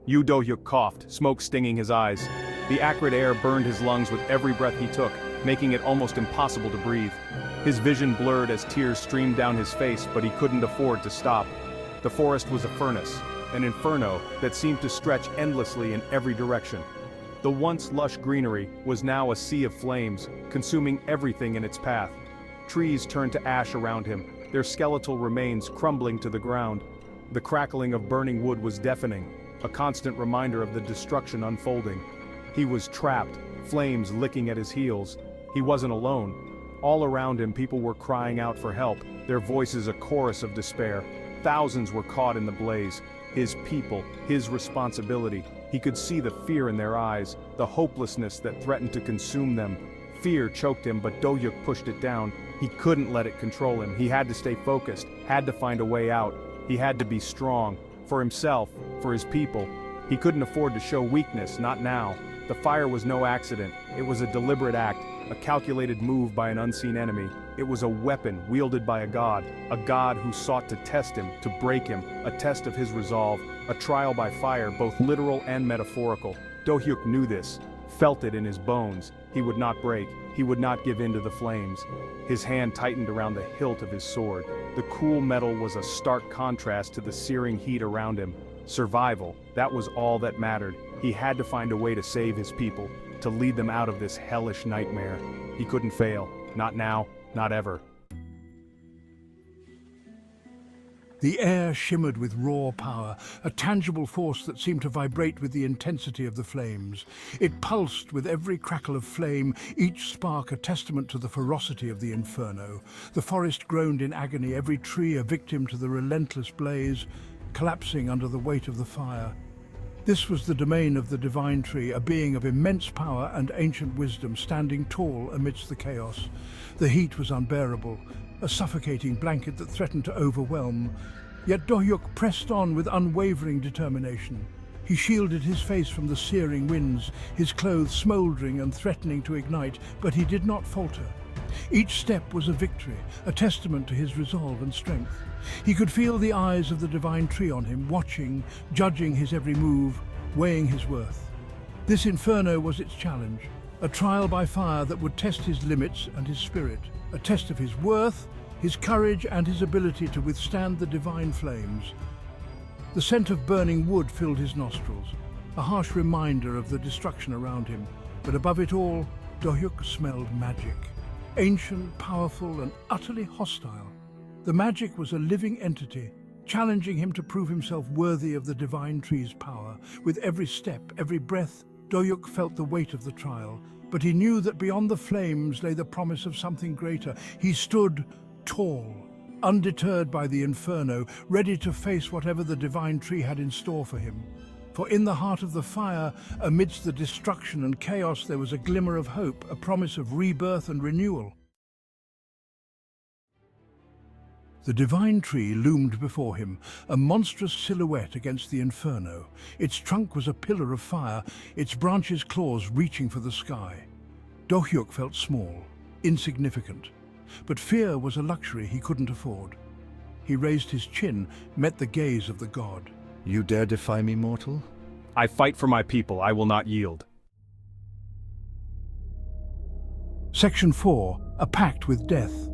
Dohyuk coughed, smoke stinging his eyes. The acrid air burned his lungs with every breath he took, making it almost impossible to breathe. His vision blurred as tears streamed down his face, but he couldn't afford to stop. The forest was a furnace, an inferno that seemed to stretch endlessly in every direction. The once lush greenery was now a sea of flames, consuming everything in its path. Trees turned to ash around him, their skeletal remains crumbling to the ground. The crackling of burning wood was deafening, a constant reminder of the destruction unfolding. He was trapped, flames licking at his heels. He wasn't alone. All around him people were crying out for help, their voices a chorus of despair. Thousands were caught in the blaze. His people, his responsibility. He could see the fear in their eyes, the hopelessness that threatened to consume them. Fear choked him, but Dohyuk pushed it down. He couldn't let it control him. He had to stay focused, had to find a way out. He had to be strong, for himself, for his people. He couldn't afford to show weakness, not now. The fire was no accident. It was a deliberate act, a calculated move by an unseen enemy. It was a weapon wielded by a god who sought to test him, to break him, a test of his resolve, a trial by fire, both literal and metaphorical. Dohyuk knew this, felt it in his bones. He would not break, he would not give in to the flames. His hand tightened around the hilt of his sword. The cool metal was a stark contrast to the searing heat around him. Survival, that was all that mattered. He had to find a way to save his people, to lead them out of this hellish nightmare. He couldn't fail, not now, not ever. The air shimmered with raw power, a tangible force that seemed to vibrate with the intensity of the flames. It pulsed with every crackle of flame, each spark a testament to the ferocity of the inferno. The forest groaned in agony, every tree a victim to the relentless blaze, collapsing under the weight of the fire. This was the domain of the divine tree, a being of immense power and ancient wisdom, standing tall amidst the chaos. The heat was unbearable, a suffocating blanket that threatened to overwhelm. Yet Dohyuk pressed on with unwavering determination. He shielded his face from the searing winds, his clothes smouldering and threatening to ignite, but he did not falter. Each step was a victory, a testament to his resolve and strength. He could feel the eyes of the divine tree on him, watching, judging his every move, weighing his worth. This inferno was its challenge, a trial by fire that would test his limits and his spirit, a test of his worth, his courage and his ability to withstand the divine flames. The scent of burning wood filled his nostrils, a harsh reminder of the destruction around him. But above it all, Dohyuk smelled magic. Ancient, powerful, and utterly hostile. The magic was a living entity, challenging him to prove himself worthy of the divine tree's power. With every step, every breath, Dohyuk felt the weight of the trial, but he knew that beyond the flames lay the promise of something greater. He stood tall, undeterred by the inferno, ready to face whatever the divine tree had in store for him. For in the heart of the fire, amidst the destruction and chaos, there was a glimmer of hope, a promise of rebirth and renewal. The divine tree loomed before him, a monstrous silhouette against the inferno. Its trunk was a pillar of fire, its branches claws reaching for the sky. Dohyuk felt small, insignificant, but fear was a luxury he couldn't afford. He raised his chin, met the gaze of the god. You dare defy me, mortal? I fight for my people, I will not yield. Section 4. A pact with death.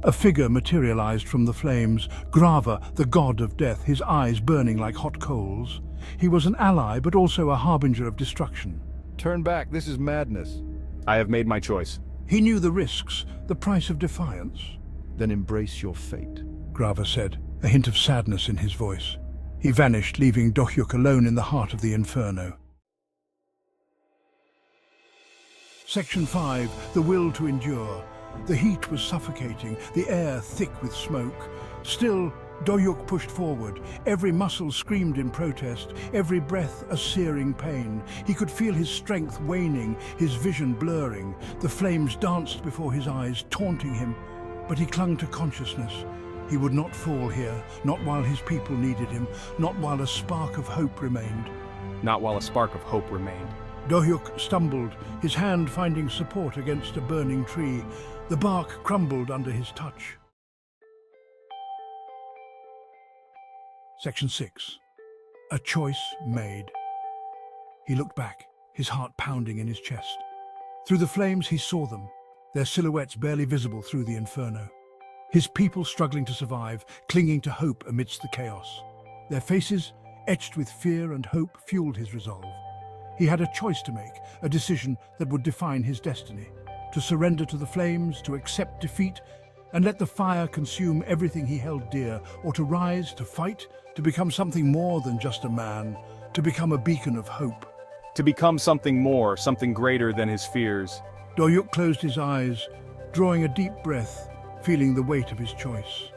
A figure materialized from the flames, Grava, the god of death, his eyes burning like hot coals. He was an ally, but also a harbinger of destruction. Turn back, this is madness. I have made my choice. He knew the risks, the price of defiance. Then embrace your fate. Grava said, a hint of sadness in his voice. He vanished, leaving Dohyuk alone in the heart of the inferno. Section 5. The will to endure. The heat was suffocating, the air thick with smoke. Still, Dohyuk pushed forward. Every muscle screamed in protest, every breath a searing pain. He could feel his strength waning, his vision blurring. The flames danced before his eyes, taunting him. But he clung to consciousness. He would not fall here, not while his people needed him, not while a spark of hope remained. Not while a spark of hope remained. Dohyuk stumbled, his hand finding support against a burning tree. The bark crumbled under his touch. Section 6. A choice made. He looked back, his heart pounding in his chest. Through the flames he saw them, their silhouettes barely visible through the inferno. His people struggling to survive, clinging to hope amidst the chaos. Their faces, etched with fear and hope, fueled his resolve. He had a choice to make, a decision that would define his destiny. To surrender to the flames, to accept defeat, and let the fire consume everything he held dear, or to rise, to fight, to become something more than just a man, to become a beacon of hope. To become something more, something greater than his fears. Doryuk closed his eyes, drawing a deep breath, feeling the weight of his choice.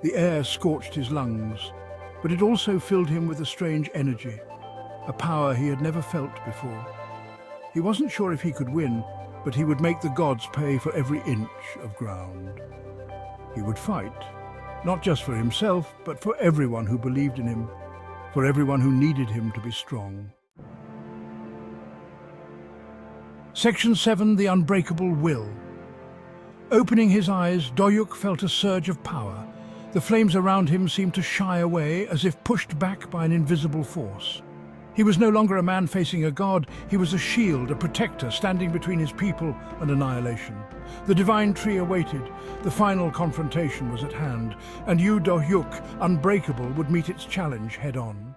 The air scorched his lungs, but it also filled him with a strange energy, a power he had never felt before. He wasn't sure if he could win, but he would make the gods pay for every inch of ground. He would fight, not just for himself, but for everyone who believed in him, for everyone who needed him to be strong. Section 7, The Unbreakable Will. Opening his eyes, Doryuk felt a surge of power. The flames around him seemed to shy away, as if pushed back by an invisible force. He was no longer a man facing a god, he was a shield, a protector, standing between his people and annihilation. The divine tree awaited, the final confrontation was at hand, and you, Doryuk, Unbreakable, would meet its challenge head-on.